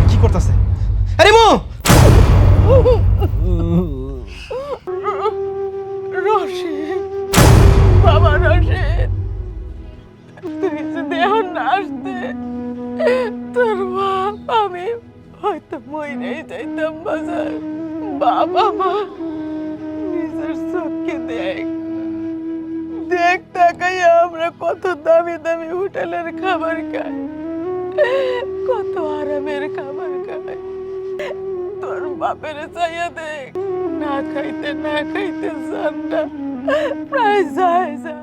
কি করতেছে? আরে মো রশিদ, বাবা রশিদ, তুই যদি এখন না আসতে তোর বাপ আমি হয়তো মইরেই যাইতাম বাজার। বাবা মা নিজের চোখকে দেখ দেখ, তাকাইয়া আমরা কত দামি দামি হোটেলের খাবার খাই, কত আরামের খাবার খাই। তোর বাপের চাইয়া দেখ, না খাইতে না খাইতে জানটা প্রায় যায় যায়।